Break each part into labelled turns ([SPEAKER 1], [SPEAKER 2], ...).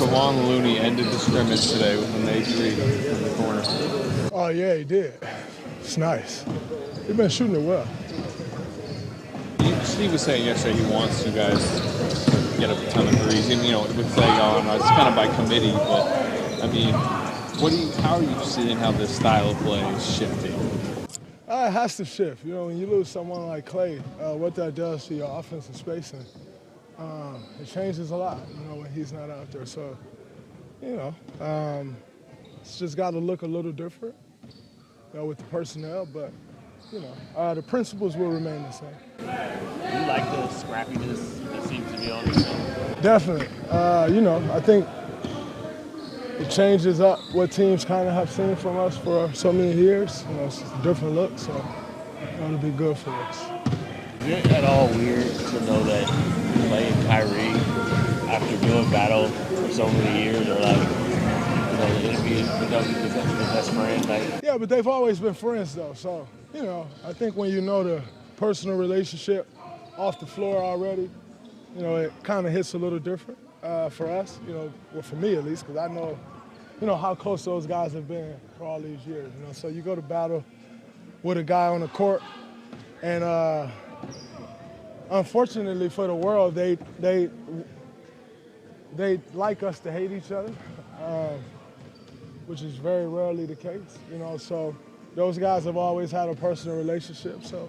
[SPEAKER 1] Kevon Looney ended the scrimmage today with an A3 in the corner.
[SPEAKER 2] Oh, yeah, he did. It's nice. He's been shooting it well.
[SPEAKER 1] Steve was saying yesterday he wants you guys to get up a ton of threes. And, with Klay gone, it's kind of by committee. But, I mean, how are you seeing how this style of play is shifting?
[SPEAKER 2] It has to shift. When you lose someone like Klay, what that does to your offensive spacing, it changes a lot, when he's not out there. So, it's just got to look a little different, with the personnel. But, the principles will remain the same.
[SPEAKER 3] Do you like the scrappiness that seems to be on the team?
[SPEAKER 2] Definitely. I think it changes up what teams kind of have seen from us for so many years. It's a different look, so it'll be good for us.
[SPEAKER 3] Is it at all weird to know that Klay and Kyrie, after doing battle for so many years, are like, become his best friend?
[SPEAKER 2] Yeah, but they've always been friends, though. So, I think when you know the personal relationship off the floor already, it kind of hits a little different for us, well, for me at least, because I know, how close those guys have been for all these years, So you go to battle with a guy on the court, and unfortunately for the world, they like us to hate each other, which is very rarely the case, So those guys have always had a personal relationship, so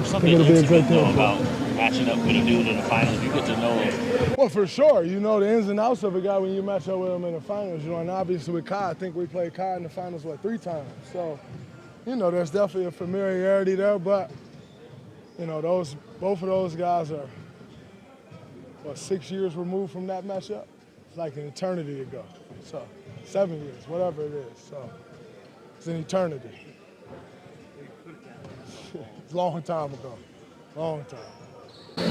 [SPEAKER 3] something
[SPEAKER 2] it'll be a great thing
[SPEAKER 3] about matching up with a dude in the finals. You get to know him.
[SPEAKER 2] Well, for sure, the ins and outs of a guy when you match up with him in the finals. And obviously with Kai, I think we played Kai in the finals 3 times. So, there's definitely a familiarity there. But, both of those guys are 6 years removed from that matchup. It's like an eternity ago. So 7 years, whatever it is. So. It's an eternity. It's a long time ago. Long time.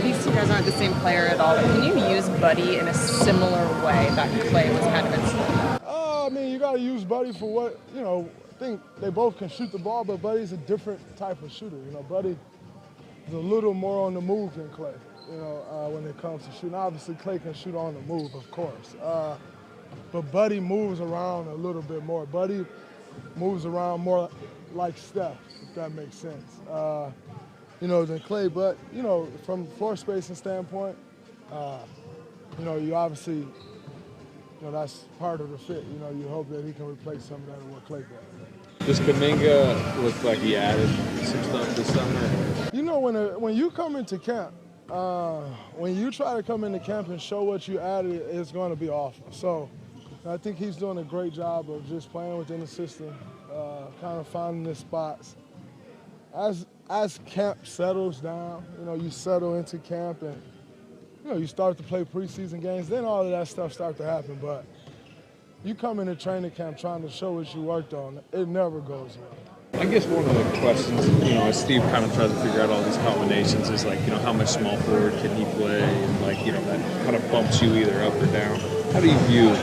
[SPEAKER 4] These two guys aren't the same player at all, but can you use Buddy in a similar way that Klay was kind of in?
[SPEAKER 2] You got to use Buddy for what, I think they both can shoot the ball, but Buddy's a different type of shooter. Buddy is a little more on the move than Klay, when it comes to shooting. Obviously, Klay can shoot on the move, of course. But Buddy moves around a little bit more. Buddy moves around more like Steph, if that makes sense, than Klay. But, from floor spacing standpoint, you obviously, that's part of the fit. You hope that he can replace some of that of what Klay does.
[SPEAKER 1] Does Kuminga look like he added some stuff this summer?
[SPEAKER 2] When you come into camp, when you try to come into camp and show what you added, it's going to be awful. So, I think he's doing a great job of just playing within the system, kind of finding his spots. As camp settles down, you settle into camp and, you start to play preseason games, then all of that stuff starts to happen. But you come into training camp trying to show what you worked on, it never goes well.
[SPEAKER 1] I guess one of the questions, as Steve kind of tries to figure out all these combinations is how much small forward can he play, and that kind of bumps you either up or down. How do you view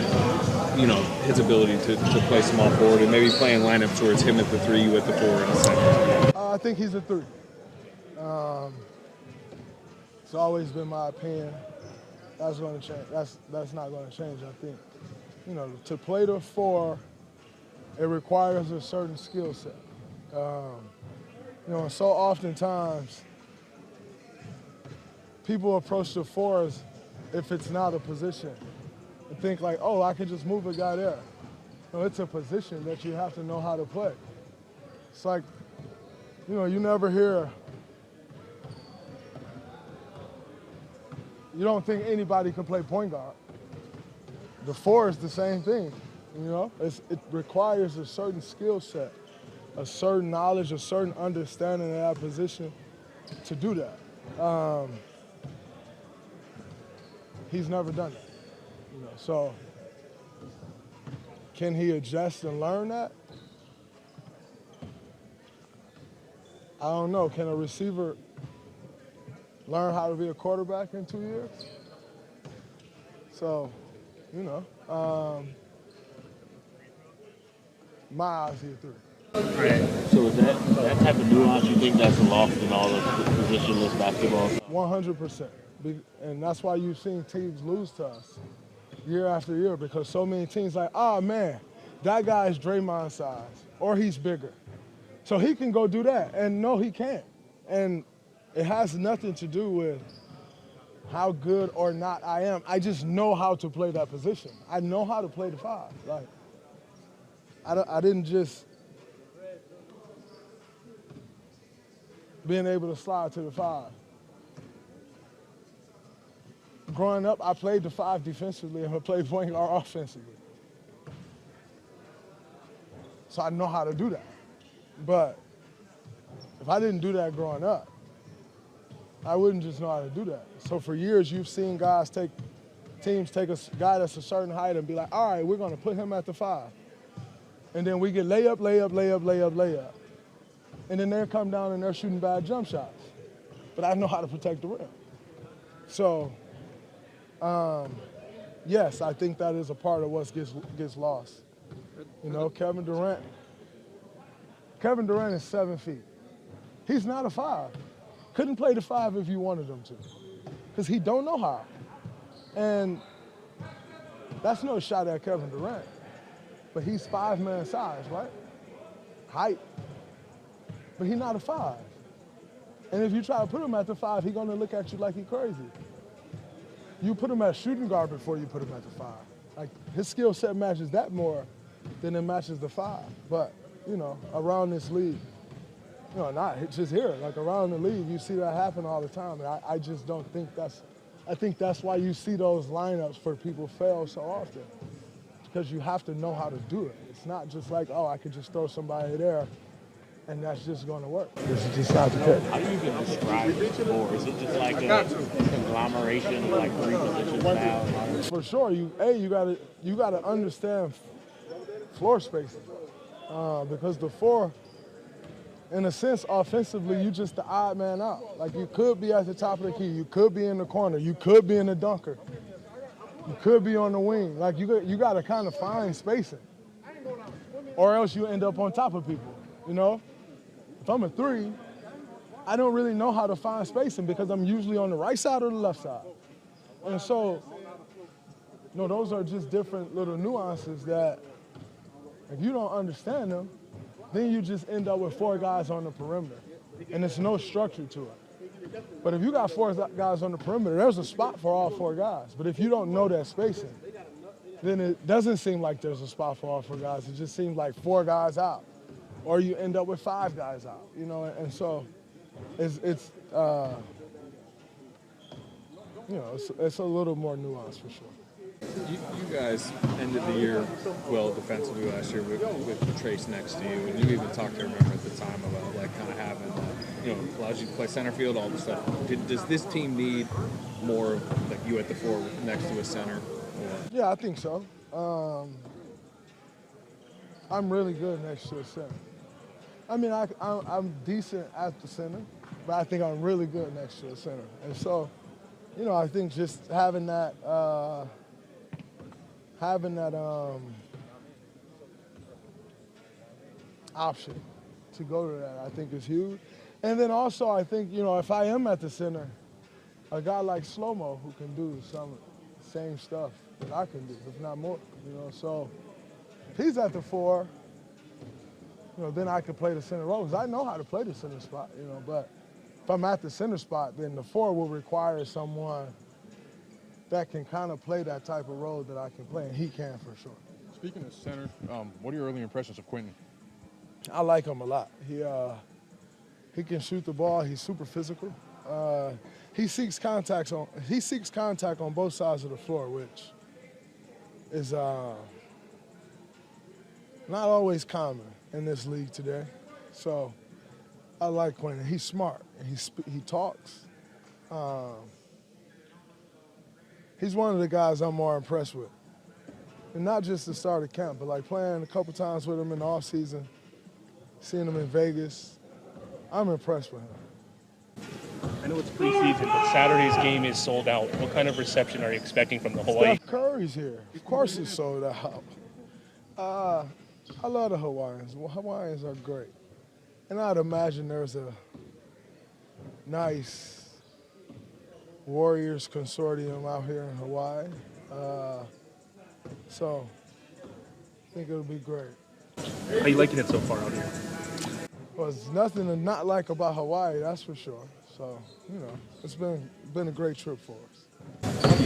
[SPEAKER 1] his ability to play small forward and maybe playing lineups where it's him at the 3, you at the 4, and a center?
[SPEAKER 2] I think he's a 3. It's always been my opinion. That's going to change. That's not going to change, I think. To play the 4, it requires a certain skill set. And so oftentimes, people approach the 4 as if it's not a position. And think I can just move a guy there. No, it's a position that you have to know how to play. It's like, you never hear, you don't think anybody can play point guard. The 4 is the same thing, it requires a certain skill set, a certain knowledge, a certain understanding of that position to do that. He's never done that. So can he adjust and learn that? I don't know. Can a receiver learn how to be a quarterback in 2 years? So, my eyes here 3.
[SPEAKER 3] Right. So is that type of nuance, you think that's lost in all of the positionless basketball?
[SPEAKER 2] 100%. And that's why you've seen teams lose to us. year after year because so many teams like, oh man, that guy is Draymond size or he's bigger. So he can go do that. And no, he can't. And it has nothing to do with how good or not I am. I just know how to play that position. I know how to play the 5. Like, I didn't just being able to slide to the 5. Growing up, I played the 5 defensively and I played point guard offensively. So I know how to do that. But if I didn't do that growing up, I wouldn't just know how to do that. So for years, you've seen teams take a guy that's a certain height and be like, all right, we're going to put him at the 5. And then we get layup, layup, layup, layup, layup. And then they come down and they're shooting bad jump shots. But I know how to protect the rim. So, yes, I think that is a part of what gets lost. You know, Kevin Durant is 7 feet. He's not a 5. Couldn't play the 5 if you wanted him to, because he don't know how. And that's no shot at Kevin Durant, but he's 5-man size, right? Height, but he's not a 5. And if you try to put him at the 5, he's gonna look at you like he's crazy. You put him at shooting guard before you put him at the 5. Like, his skill set matches that more than it matches the 5. But, you know, around this league, you know, not just here, like around the league, you see that happen all the time. And I just don't think I think that's why you see those lineups for people fail so often. Because you have to know how to do it. It's not just like, oh, I could just throw somebody there and that's just going to work. This is just not the case.
[SPEAKER 3] How do you even describe the score? Is it just like a conglomeration of like 3 positions now?
[SPEAKER 2] For sure, you gotta understand floor spacing. Because the 4, in a sense, offensively, you just the odd man out. Like, you could be at the top of the key, you could be in the corner, you could be in the dunker, you could be on the wing. Like, you got to kind of find spacing, or else you end up on top of people, you know? If I'm a 3, I don't really know how to find spacing because I'm usually on the right side or the left side. And so, you know, those are just different little nuances that if you don't understand them, then you just end up with 4 guys on the perimeter, and there's no structure to it. But if you got 4 guys on the perimeter, there's a spot for all 4 guys. But if you don't know that spacing, then it doesn't seem like there's a spot for all 4 guys. It just seems like 4 guys out, or you end up with 5 guys out, you know. And so it's you know, it's a little more nuanced for sure.
[SPEAKER 1] You guys ended the year well defensively last year with Trayce next to you, and you even talked to him at the time about like kind of having, you know, allows you to play center field, all this stuff. Does this team need more like you at the 4 next to a center? Or?
[SPEAKER 2] Yeah, I think so. I'm really good next to a center. I mean, I'm decent at the center, but I think I'm really good next to a center. And so, you know, I think just having that option to go to that, I think is huge. And then also, I think, you know, if I am at the center, a guy like Slow-Mo who can do some same stuff that I can do, if not more, you know. So if he's at the 4, you know, then I can play the center role, because I know how to play the center spot, you know. But if I'm at the center spot, then the 4 will require someone that can kind of play that type of role that I can play, and he can for sure.
[SPEAKER 5] Speaking of center, what are your early impressions of Quinten?
[SPEAKER 2] I like him a lot. He can shoot the ball. He's super physical. He seeks contact on both sides of the floor, which is not always common in this league today. So I like Quinten. He's smart and he talks. He's one of the guys I'm more impressed with. And not just the start of camp, but like playing a couple times with him in the offseason, seeing him in Vegas. I'm impressed with him.
[SPEAKER 6] I know it's preseason, but Saturday's game is sold out. What kind of reception are you expecting from the Hawaii?
[SPEAKER 2] Steph Curry's here. Of course it's sold out. I love the Hawaiians. Well, Hawaiians are great. And I'd imagine there's a nice Warriors consortium out here in Hawaii. So I think it'll be great.
[SPEAKER 6] How you liking it so far out here?
[SPEAKER 2] Well, there's nothing to not like about Hawaii, that's for sure. So, you know, it's been a great trip for us.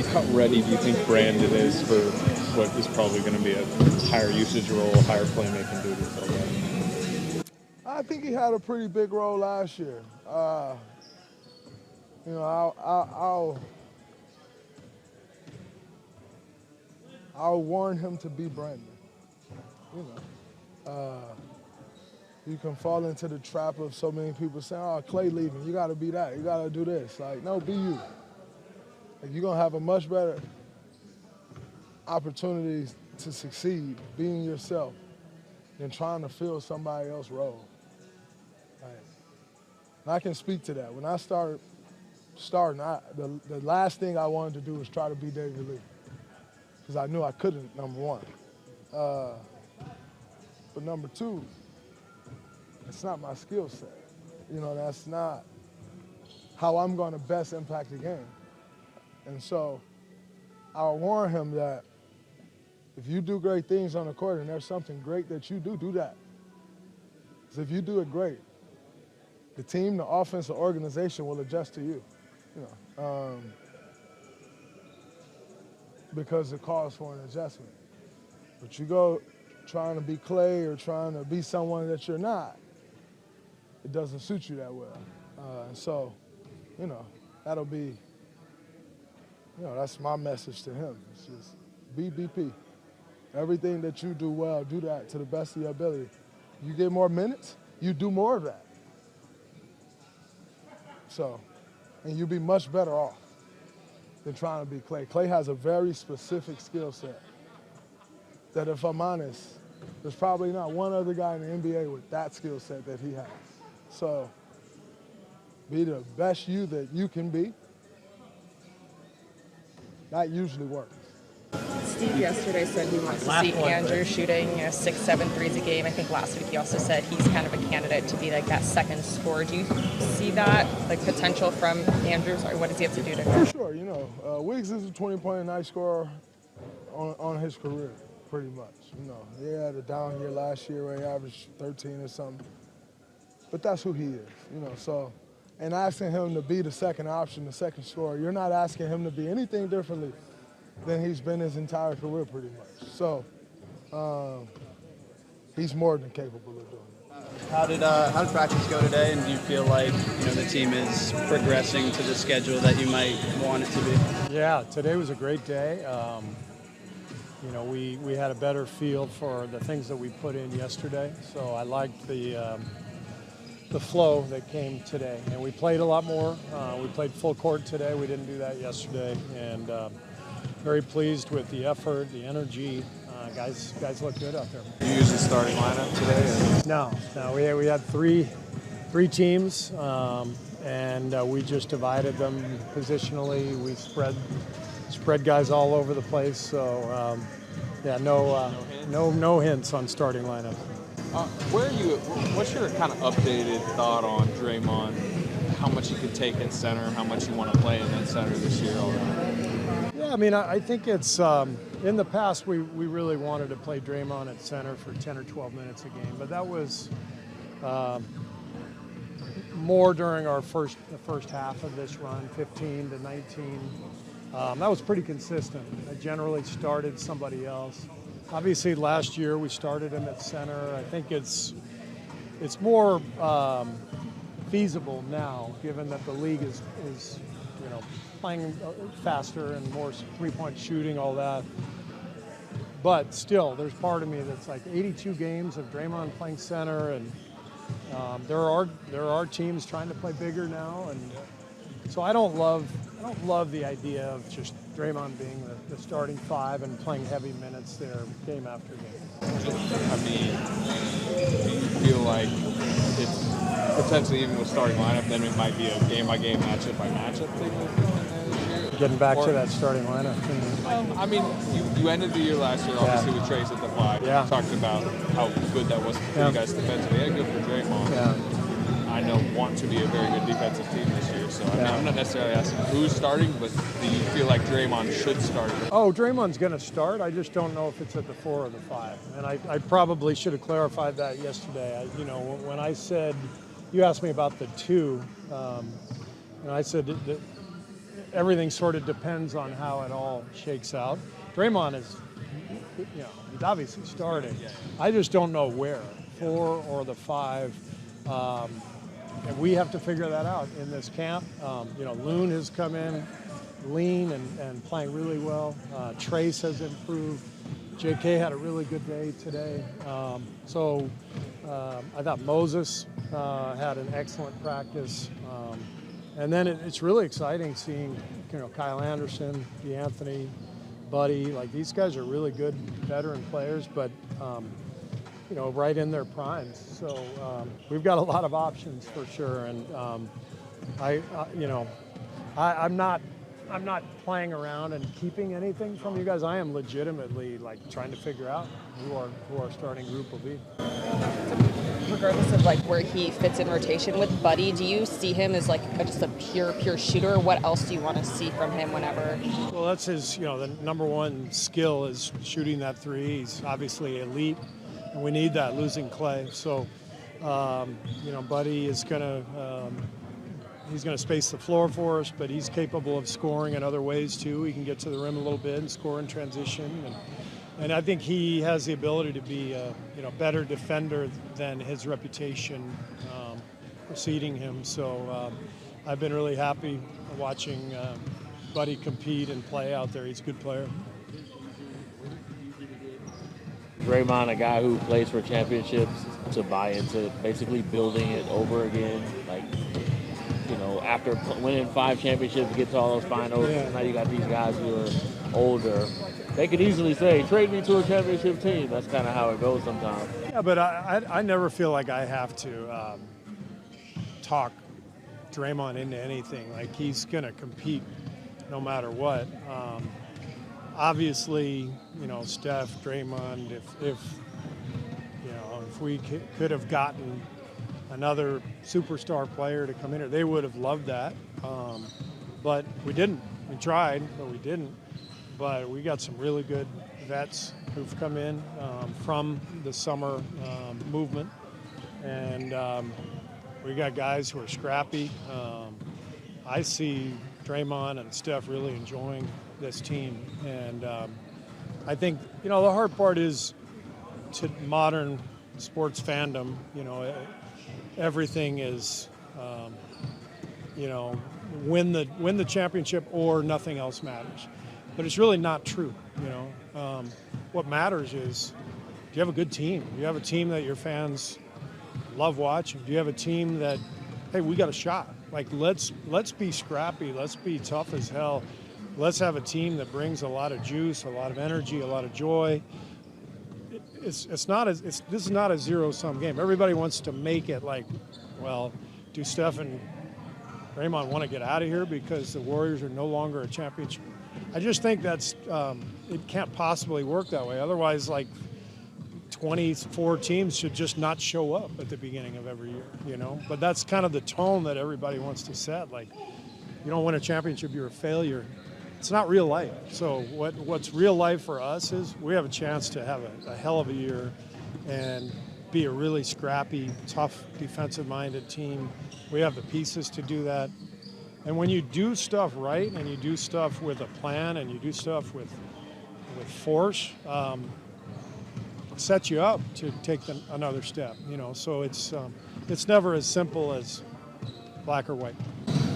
[SPEAKER 1] How ready do you think Brandin is for what is probably going to be a higher usage role, higher playmaking duties, all that?
[SPEAKER 2] I think he had a pretty big role last year. You know, I'll warn him to be Brandin. You know, you can fall into the trap of so many people saying, "Oh, Klay leaving. You got to be that. You got to do this." Like, no, be you. Like, you're gonna have a much better opportunity to succeed being yourself than trying to fill somebody else's role. Like, and I can speak to that. When I started, the last thing I wanted to do was try to be David Lee, because I knew I couldn't, number one. But number two, it's not my skill set. You know, that's not how I'm going to best impact the game. And so I'll warn him that if you do great things on the court and there's something great that you do that. Because if you do it great, the team, the offense, the organization will adjust to you. You know, because it calls for an adjustment. But you go trying to be Klay or trying to be someone that you're not, it doesn't suit you that well. And so, you know, that'll be, you know, that's my message to him. It's just be BP. Everything that you do well, do that to the best of your ability. You get more minutes, you do more of that. So, and you'll be much better off than trying to be Klay. Klay has a very specific skill set that, if I'm honest, there's probably not one other guy in the NBA with that skill set that he has. So, be the best you that you can be. That usually works.
[SPEAKER 4] Steve yesterday said he wants to see Andrew shooting 6-7 threes a game. I think last week he also said he's kind of a candidate to be like that second scorer. Do you see that like potential from Andrew? Sorry, what does he have to do to?
[SPEAKER 2] For sure, you know, Wiggins is a 20-point-a-night scorer on his career, pretty much. You know, he had a down year last year where he averaged 13 or something, but that's who he is. You know, so. And asking him to be the second option, the second scorer, you're not asking him to be anything differently than he's been his entire career, pretty much. So he's more than capable of doing that.
[SPEAKER 7] How did practice go today, and do you feel like the team is progressing to the schedule that you might want it to be?
[SPEAKER 8] Yeah, today was a great day. We had a better feel for the things that we put in yesterday, so I liked the flow that came today. And we played a lot more. We played full court today. We didn't do that yesterday. And very pleased with the effort, the energy. Guys look good out there.
[SPEAKER 1] You use the starting lineup today?
[SPEAKER 8] No. We had three teams, and we just divided them positionally. We spread guys all over the place. So, no hints on starting lineup.
[SPEAKER 1] Where are you? What's your kind of updated thought on Draymond? How much he could take at center? How much you want to play in that center this year? All that?
[SPEAKER 8] Yeah, I mean, I think it's in the past we really wanted to play Draymond at center for 10 or 12 minutes a game, but that was more during the first half of this run, 15 to 19. That was pretty consistent. I generally started somebody else. Obviously, last year we started him at center. I think it's more feasible now, given that the league is playing faster and more three-point shooting, all that. But still, there's part of me that's like 82 games of Draymond playing center, and there are teams trying to play bigger now, and so I don't love the idea of just Draymond being the starting five and playing heavy minutes there game after game.
[SPEAKER 1] I mean, do you feel like it's potentially, even with starting lineup, then it might be a game-by-game, matchup-by-matchup thing?
[SPEAKER 8] Getting back to that starting lineup.
[SPEAKER 1] I mean, you ended the year last year, obviously, with Trayce at the 5.
[SPEAKER 8] Yeah.
[SPEAKER 1] You talked about how good that was for you guys defensively and good for Draymond.
[SPEAKER 8] Yeah.
[SPEAKER 1] I know want to be a very good defensive team this year. So I mean, I'm not necessarily asking who's starting, but do you feel like Draymond should start?
[SPEAKER 8] Oh, Draymond's going to start. I just don't know if it's at the 4 or the 5. And I probably should have clarified that yesterday. When I said, you asked me about the 2, and I said that everything sort of depends on how it all shakes out. Draymond is, he's obviously starting. I just don't know where, 4 or the 5. And we have to figure that out in this camp. Looney has come in lean and playing really well. Trayce has improved. JK had a really good day today. I thought Moses had an excellent practice. And then it's really exciting seeing, Kyle Anderson, DeAnthony, Buddy. Like, these guys are really good veteran players, but, right in their primes. So we've got a lot of options for sure. And I'm not playing around and keeping anything from you guys. I am legitimately trying to figure out who our starting group will be.
[SPEAKER 4] Regardless of where he fits in rotation with Buddy, do you see him as just a pure shooter? Or what else do you want to see from him whenever?
[SPEAKER 8] Well, that's his, the number one skill is shooting that 3. He's obviously elite, and we need that losing Klay. So, Buddy is he's going to space the floor for us, but he's capable of scoring in other ways too. He can get to the rim a little bit and score in transition. And I think he has the ability to be a better defender than his reputation preceding him. So I've been really happy watching Buddy compete and play out there. He's a good player.
[SPEAKER 3] Draymond, a guy who plays for championships, to buy into basically building it over again. After winning 5 championships, get to all those finals, now you got these guys who are older. They could easily say, trade me to a championship team. That's kind of how it goes sometimes.
[SPEAKER 8] Yeah, but I never feel like I have to talk Draymond into anything. He's going to compete no matter what. Obviously, Steph, Draymond, if we could have gotten another superstar player to come in here, they would have loved that. But we didn't. We tried, but we didn't. But we got some really good vets who've come in from the summer movement. And we got guys who are scrappy. I see Draymond and Steph really enjoying this team. And I think, the hard part is to modern sports fandom, everything is, win the championship or nothing else matters. But it's really not true, What matters is, do you have a good team? Do you have a team that your fans love watching? Do you have a team that, hey, we got a shot? Let's be scrappy. Let's be tough as hell. Let's have a team that brings a lot of juice, a lot of energy, a lot of joy. This is not a zero-sum game. Everybody wants to make it do Steph and Draymond want to get out of here because the Warriors are no longer a championship? I just think that's it can't possibly work that way. Otherwise, 24 teams should just not show up at the beginning of every year, But that's kind of the tone that everybody wants to set. You don't win a championship, you're a failure. It's not real life. So what's real life for us is we have a chance to have a hell of a year and be a really scrappy, tough, defensive-minded team. We have the pieces to do that. And when you do stuff right and you do stuff with a plan and you do stuff with force, it sets you up to take another step. So it's never as simple as black or white.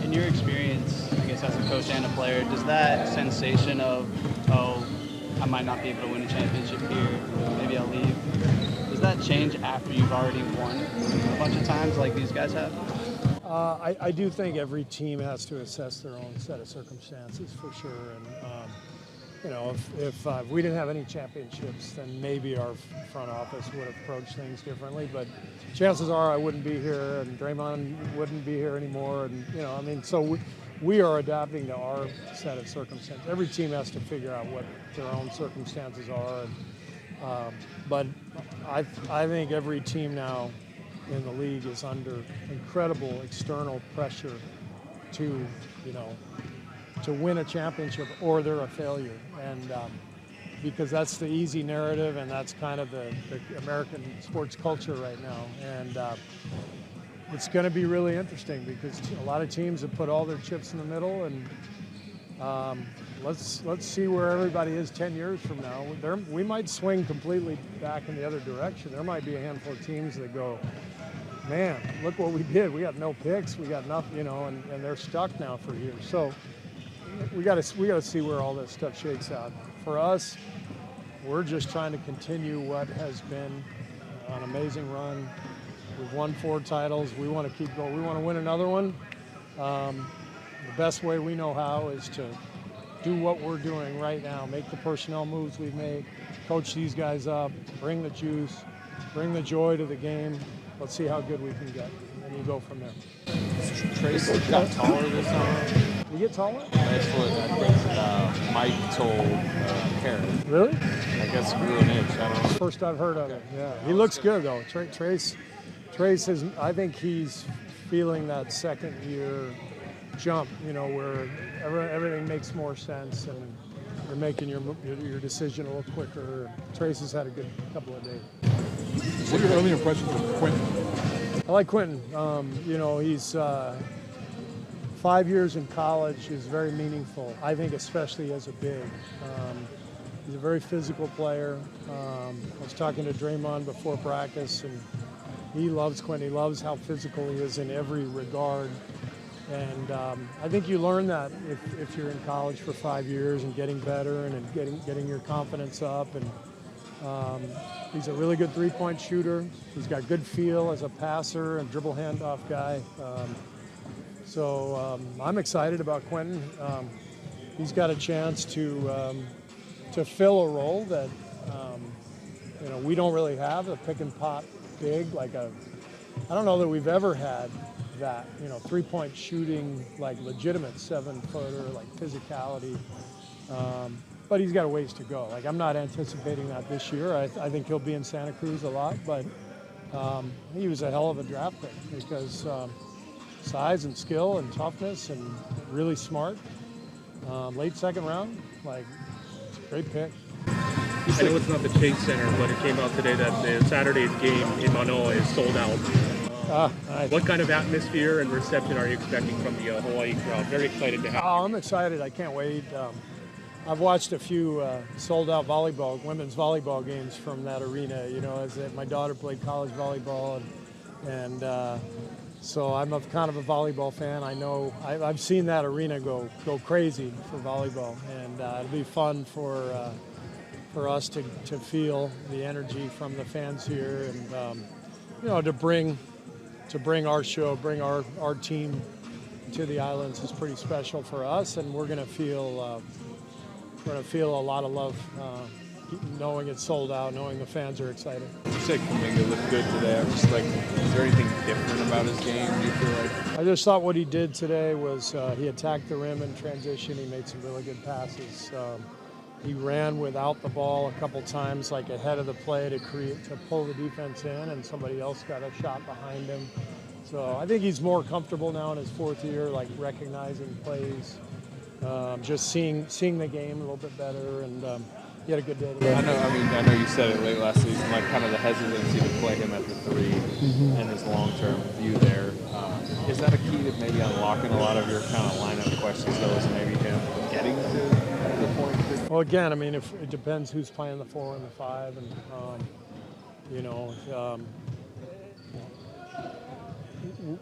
[SPEAKER 7] In your experience, I guess as a coach and a player, does that sensation of, I might not be able to win a championship here, maybe I'll leave, does that change after you've already won a bunch of times like these guys have?
[SPEAKER 8] I do think every team has to assess their own set of circumstances for sure. And, if we didn't have any championships, then maybe our front office would approach things differently. But chances are I wouldn't be here and Draymond wouldn't be here anymore. And, so we are adapting to our set of circumstances. Every team has to figure out what their own circumstances are. But I think every team now in the league is under incredible external pressure to, to win a championship, or they're a failure. And because that's the easy narrative, and that's kind of the American sports culture right now. And it's going to be really interesting because a lot of teams have put all their chips in the middle, and let's see where everybody is 10 years from now. We might swing completely back in the other direction. There might be a handful of teams that go, man, look what we did. We got no picks. We got nothing, and they're stuck now for years. So we got to see where all this stuff shakes out. For us, we're just trying to continue what has been an amazing run. We've won 4 titles. We want to keep going. We want to win another one. The best way we know how is to do what we're doing right now, make the personnel moves we've made, coach these guys up, bring the juice, bring the joy to the game. Let's see how good we can get, and you go from there.
[SPEAKER 1] Trayce got taller this summer.
[SPEAKER 8] You get taller?
[SPEAKER 1] That's what I think Mike told Kerr.
[SPEAKER 8] Really?
[SPEAKER 1] I guess grew an inch. I don't know.
[SPEAKER 8] First I've heard of it. Yeah, he looks good though. Trayce is. I think he's feeling that second year jump. Where everything makes more sense and you're making your decision a little quicker. Trayce has had a good couple of days.
[SPEAKER 5] What are your early impressions of Quinten?
[SPEAKER 8] I like Quinten. He's 5 years in college is very meaningful. I think especially as a big. He's a very physical player. I was talking to Draymond before practice, and he loves Quinten. He loves how physical he is in every regard. And I think you learn that if you're in college for 5 years and getting better and getting your confidence up. And he's a really good three-point shooter. He's got good feel as a passer and dribble handoff guy. So I'm excited about Quinten. He's got a chance to fill a role that we don't really have, a pick and pop big. I don't know that we've ever had that, three-point shooting, legitimate 7-footer, physicality. But he's got a ways to go. I'm not anticipating that this year. I think he'll be in Santa Cruz a lot, but he was a hell of a draft pick because size and skill and toughness and really smart. Late second round, it's a great pick.
[SPEAKER 6] I know it's not the Chase Center, but it came out today that the Saturday's game in Manoa is sold out.
[SPEAKER 8] Nice.
[SPEAKER 6] What kind of atmosphere and reception are you expecting from the Hawaii crowd? Very excited to have.
[SPEAKER 8] Oh, I'm excited. I can't wait. I've watched a few sold-out women's volleyball games from that arena. My daughter played college volleyball, and so I'm kind of a volleyball fan. I know I've seen that arena go crazy for volleyball, and it'll be fun for us to feel the energy from the fans here, and to bring our show, bring our team to the islands is pretty special for us, and we're going to feel a lot of love knowing it's sold out, knowing the fans are excited.
[SPEAKER 1] You said Kuminga looked good today. I'm just is there anything different about his game, do you feel like?
[SPEAKER 8] I just thought what he did today was he attacked the rim in transition. He made some really good passes. He ran without the ball a couple times, ahead of the play to pull the defense in, and somebody else got a shot behind him. So I think he's more comfortable now in his 4th year, recognizing plays, just seeing the game a little bit better, and he had a good day today.
[SPEAKER 1] I know you said it late last season, kind of the hesitancy to play him at the 3 and his long-term view there. Is that a key to maybe unlocking a lot of your kind of lineup questions, though, is maybe him getting to the point?
[SPEAKER 8] Well, again, if it depends who's playing the 4 and the 5, and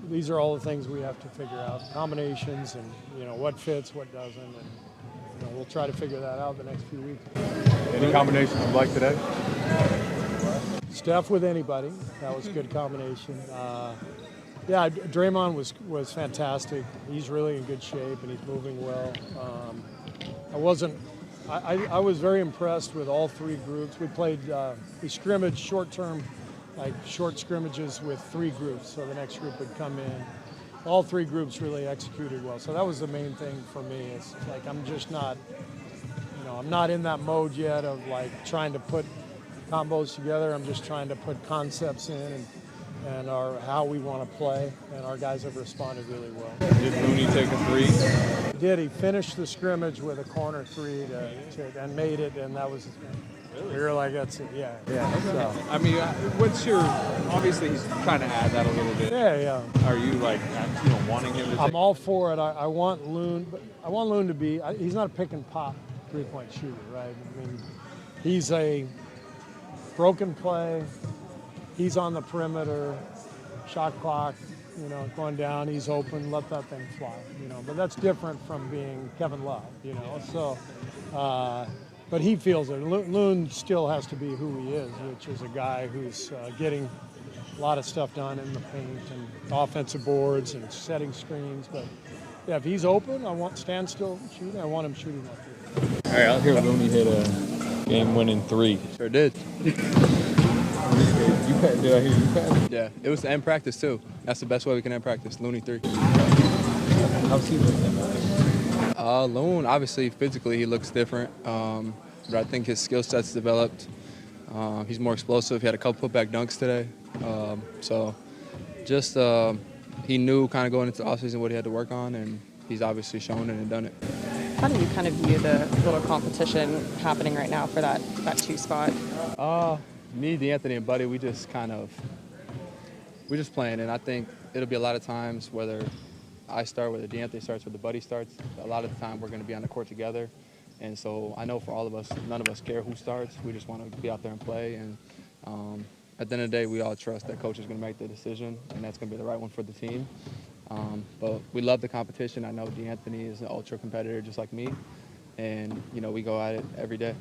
[SPEAKER 8] these are all the things we have to figure out, combinations, and what fits, what doesn't, and we'll try to figure that out the next few weeks.
[SPEAKER 5] Any combinations you like today?
[SPEAKER 8] Steph with anybody, that was a good combination. Yeah, Draymond was fantastic. He's really in good shape and he's moving well. I was very impressed with all 3 groups. We played, we scrimmaged short-term, short scrimmages with 3 groups, so the next group would come in. All 3 groups really executed well, so that was the main thing for me. It's I'm just not, I'm not in that mode yet of trying to put combos together. I'm just trying to put concepts in and how we want to play, and our guys have responded really well.
[SPEAKER 1] Did Looney take a three?
[SPEAKER 8] He did. He finished the scrimmage with a corner three and made it, and that was. We were like, that's it. Yeah. So.
[SPEAKER 1] I mean, what's your? Obviously, he's trying to add that a little bit.
[SPEAKER 8] Yeah.
[SPEAKER 1] Are you like, wanting him to?
[SPEAKER 8] I'm all for it. I want Loon, but I want Loon to be. He's not a pick and pop 3-point shooter, right? I mean, he's a broken play. He's on the perimeter, shot clock, going down. He's open. Let that thing fly, But that's different from being Kevin Love, So. But he feels it. Loon still has to be who he is, which is a guy who's getting a lot of stuff done in the paint and offensive boards and setting screens. But yeah, if he's open, I want standstill shooting. I want him shooting that three.
[SPEAKER 1] All right, I'll hear Looney hit a game-winning three.
[SPEAKER 9] Sure did.
[SPEAKER 1] Did I hear you pass?
[SPEAKER 9] Yeah, it was to end practice too. That's the best way we can end practice. Looney 3.
[SPEAKER 1] How's he looking?
[SPEAKER 9] Loon, obviously, physically, he looks different. But I think his skill set's developed. He's more explosive. He had a couple putback dunks today. So just he knew kind of going into the offseason what he had to work on, and he's obviously shown it and done it.
[SPEAKER 4] How do you kind of view the little competition happening right now for that 2 spot?
[SPEAKER 9] Me, DeAnthony, and Buddy, we're just playing, and I think it'll be a lot of times whether I start, whether DeAnthony starts, whether Buddy starts, a lot of the time we're going to be on the court together. And so I know for all of us, none of us care who starts. We just want to be out there and play. And at the end of the day, we all trust that coach is going to make the decision, and that's going to be the right one for the team. But we love the competition. I know DeAnthony is an ultra competitor just like me. And, we go at it every day.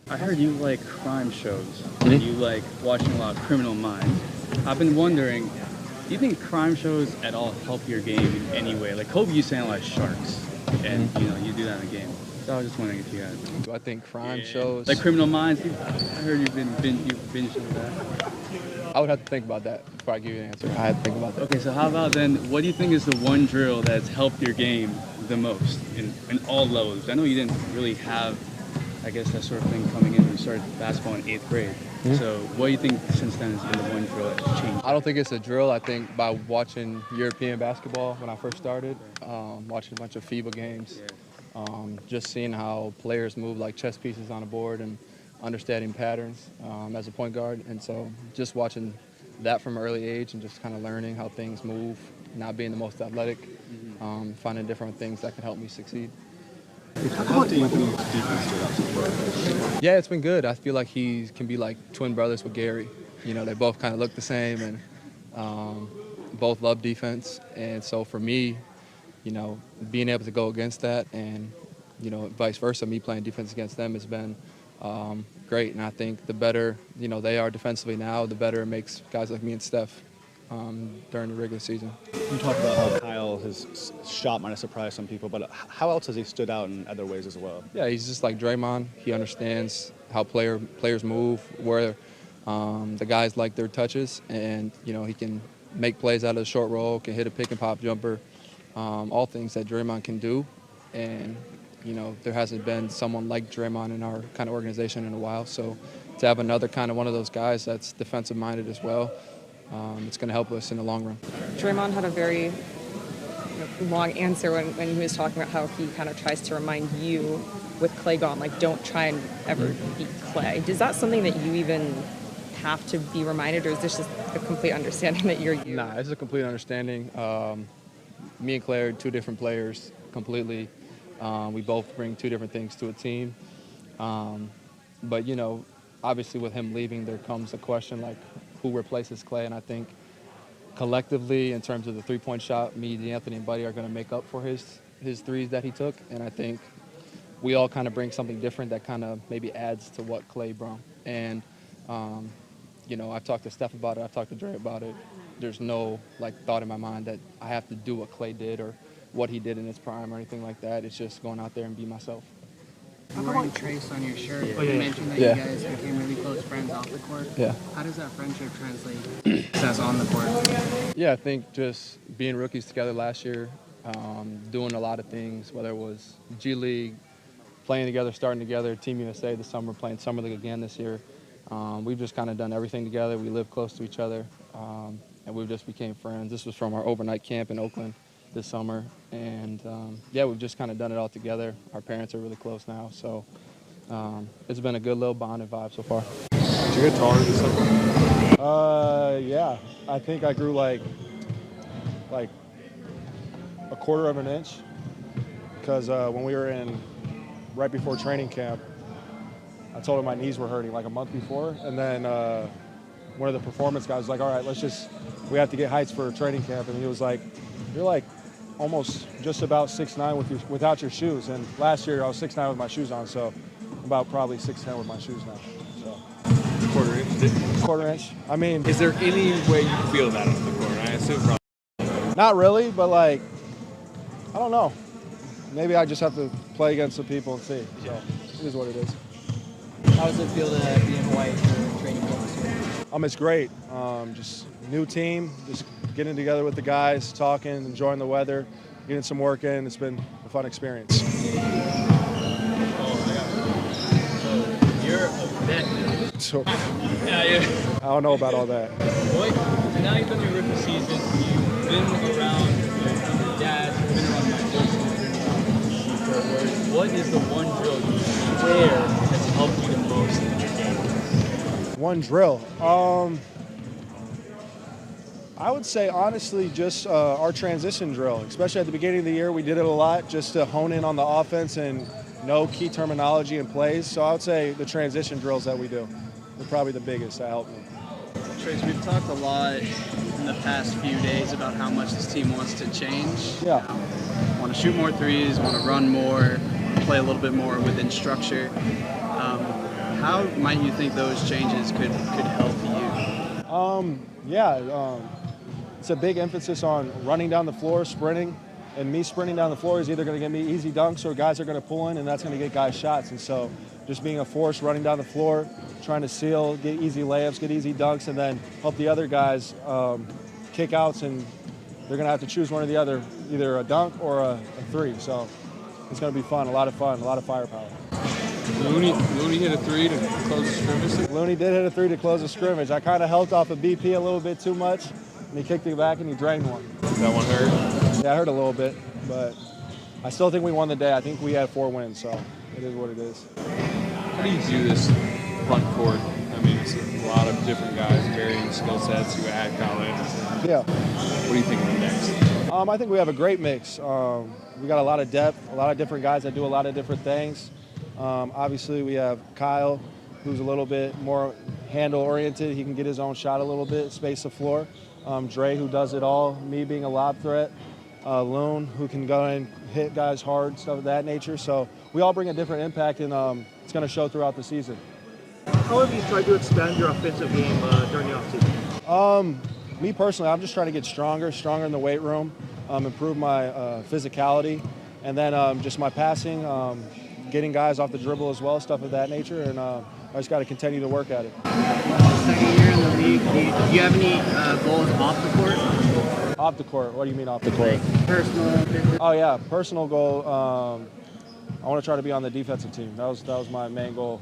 [SPEAKER 10] I heard you like crime shows. And you like watching a lot of Criminal Minds. I've been wondering, do you think crime shows at all help your game in any way? Like Kobe used to analyze sharks, and you do that in the game. So I was just wondering if you guys.
[SPEAKER 9] Do I think crime shows?
[SPEAKER 10] Like Criminal Minds, I heard you've binged with that.
[SPEAKER 9] I would have to think about that before I give you an answer. I had to think about that.
[SPEAKER 10] Okay, so how about then, what do you think is the one drill that's helped your game the most in all levels? I know you didn't really have, I guess, that sort of thing coming in when you started basketball in 8th grade. So what do you think since then has been the one drill that's changed?
[SPEAKER 9] I don't think it's a drill. I think by watching European basketball when I first started, watching a bunch of FIBA games, just seeing how players move like chess pieces on a board and understanding patterns as a point guard. And so just watching that from an early age and just kind of learning how things move, not being the most athletic, finding different things that can help me succeed.
[SPEAKER 5] How do you think defense stood out so far?
[SPEAKER 9] Yeah, it's been good. I feel like he can be like twin brothers with Gary. They both kind of look the same and both love defense. And so for me, being able to go against that and, vice versa, me playing defense against them has been great. And I think the better, they are defensively now, the better it makes guys like me and Steph during the regular season.
[SPEAKER 5] You talked about how Kyle, his shot might have surprised some people, but how else has he stood out in other ways as well?
[SPEAKER 9] Yeah, he's just like Draymond. He understands how players move, where the guys like their touches, and he can make plays out of the short roll, can hit a pick and pop jumper, all things that Draymond can do. And there hasn't been someone like Draymond in our kind of organization in a while. So to have another kind of one of those guys that's defensive minded as well, it's going to help us in the long run.
[SPEAKER 4] Draymond had a very long answer when he was talking about how he kind of tries to remind you with Klay gone, like, don't try and ever beat Klay. Is that something that you even have to be reminded, or is this just a complete understanding that you're you?
[SPEAKER 9] Nah, it's a complete understanding. Me and Klay are 2 different players completely. We both bring 2 different things to a team. But, obviously with him leaving, there comes a question like, who replaces Klay? And I think collectively, in terms of the 3-point shot, me, DeAnthony, and Buddy are going to make up for his threes that he took. And I think we all kind of bring something different that kind of maybe adds to what Klay brought. And, I've talked to Steph about it. I've talked to Dre about it. There's no thought in my mind that I have to do what Klay did or what he did in his prime or anything like that. It's just going out there and be myself.
[SPEAKER 11] You're wearing Trayce on your shirt.
[SPEAKER 9] Oh, yeah.
[SPEAKER 11] You mentioned that you guys became really close friends off the court.
[SPEAKER 9] Yeah.
[SPEAKER 11] How does that friendship translate success on the court?
[SPEAKER 9] Yeah, I think just being rookies together last year, doing a lot of things, whether it was G League, playing together, starting together, Team USA this summer, playing Summer League again this year. We've just kind of done everything together. We live close to each other. and we just became friends. This was from our overnight camp in Oakland this summer, and yeah, we've just kind of done it all together. Our parents are really close now, so it's been a good little bonding vibe so far.
[SPEAKER 1] Did you get taller this summer?
[SPEAKER 12] Yeah, I think I grew like a quarter of an inch, because when we were right before training camp, I told him my knees were hurting like a month before, and then one of the performance guys was like, all right, we have to get heights for training camp, and he was like, you're like almost just about 6'9" without your shoes, and last year I was 6'9" with my shoes on, so I'm about probably 6'10" with my shoes now. So. Quarter inch. I mean,
[SPEAKER 1] is there any way you feel that on the court? I assume probably.
[SPEAKER 12] Not really, but like, I don't know. Maybe I just have to play against some people and see. So it is what it is.
[SPEAKER 11] How does it feel to be in Hawaii for training camp this year?
[SPEAKER 12] It's great. Just new team, just getting together with the guys, talking, enjoying the weather, getting some work in. It's been a fun experience.
[SPEAKER 10] You're a vet now.
[SPEAKER 12] So,
[SPEAKER 10] yeah.
[SPEAKER 12] I don't know about all that.
[SPEAKER 10] So now you've done your rookie season. You've been around your dad. You've been around my coach. What is the one drill you swear has helped you the most in your game?
[SPEAKER 12] One drill. I would say, honestly, just our transition drill. Especially at the beginning of the year, we did it a lot just to hone in on the offense and know key terminology and plays. So I would say the transition drills that we do are probably the biggest that help me.
[SPEAKER 7] Trayce, we've talked a lot in the past few days about how much this team wants to change.
[SPEAKER 12] Yeah.
[SPEAKER 7] Want to shoot more threes, want to run more, play a little bit more within structure. How might you think those changes could help you?
[SPEAKER 12] It's a big emphasis on running down the floor, sprinting, and me sprinting down the floor is either going to get me easy dunks or guys are going to pull in, and that's going to get guys shots. And so just being a force, running down the floor, trying to seal, get easy layups, get easy dunks, and then help the other guys kick outs, and they're going to have to choose one or the other, either a dunk or a three. So it's going to be fun, a lot of firepower.
[SPEAKER 1] Looney hit a three to close the scrimmage?
[SPEAKER 12] Looney did hit a three to close the scrimmage. I kind of helped off of BP a little bit too much, and he kicked it back and he drained one.
[SPEAKER 1] That one hurt?
[SPEAKER 12] Yeah, it hurt a little bit, but I still think we won the day. I think we had 4 wins, so it is what it is.
[SPEAKER 1] How do you view this front court? I mean, it's a lot of different guys, varying skill sets who add college.
[SPEAKER 12] Yeah.
[SPEAKER 1] What do you think of next?
[SPEAKER 12] I think we have a great mix. We got a lot of depth, a lot of different guys that do a lot of different things. Obviously, we have Kyle, who's a little bit more handle-oriented. He can get his own shot a little bit, space the floor. Dre, who does it all. Me being a lob threat. Loon, who can go and hit guys hard, stuff of that nature. So we all bring a different impact, and it's going to show throughout the season.
[SPEAKER 13] How have you tried to expand your offensive game during the offseason?
[SPEAKER 12] Me personally, I'm just trying to get stronger in the weight room, improve my physicality, and then just my passing, getting guys off the dribble as well, stuff of that nature, and I just got to continue to work at it.
[SPEAKER 11] Second year in the league, do you have any goals off the court?
[SPEAKER 12] Off the court? What do you mean off the court?
[SPEAKER 11] Personal.
[SPEAKER 12] Oh yeah, personal goal. I want to try to be on the defensive team. That was my main goal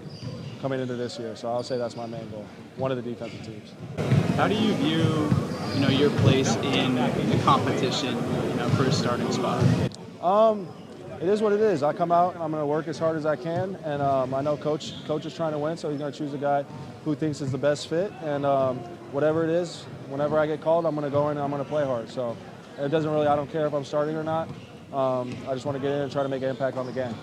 [SPEAKER 12] coming into this year. So I'll say that's my main goal. One of the defensive teams.
[SPEAKER 7] How do you view, your place in the competition, for a starting spot?
[SPEAKER 12] It is what it is. I come out and I'm going to work as hard as I can, and I know coach is trying to win, so he's going to choose a guy who thinks is the best fit. And whatever it is, whenever I get called, I'm going to go in and I'm going to play hard. So it doesn't really. I don't care if I'm starting or not. I just want to get in and try to make an impact on the game.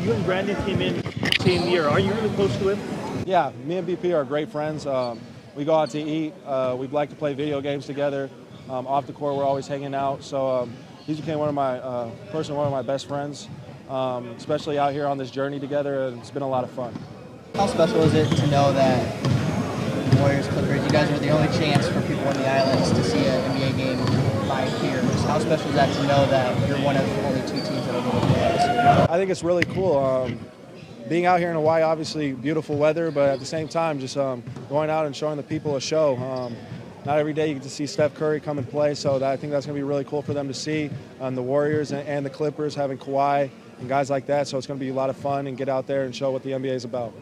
[SPEAKER 13] You and Brandin came in same year. Are you really close to him?
[SPEAKER 12] Yeah, me and BP are great friends. We go out to eat. We like to play video games together. Off the court, we're always hanging out. So he became one of my best friends, especially out here on this journey together. And it's been a lot of fun.
[SPEAKER 11] How special is it to know that Warriors, Clippers, you guys are the only chance for people in the islands to see an NBA game live here? How special is that to know that you're one of only 2 teams that are going to play this year?
[SPEAKER 12] I think it's really cool. Being out here in Hawaii, obviously beautiful weather, but at the same time, just going out and showing the people a show. Not every day you get to see Steph Curry come and play, so I think that's going to be really cool for them to see. The Warriors and the Clippers having Kawhi and guys like that, so it's going to be a lot of fun and get out there and show what the NBA is about.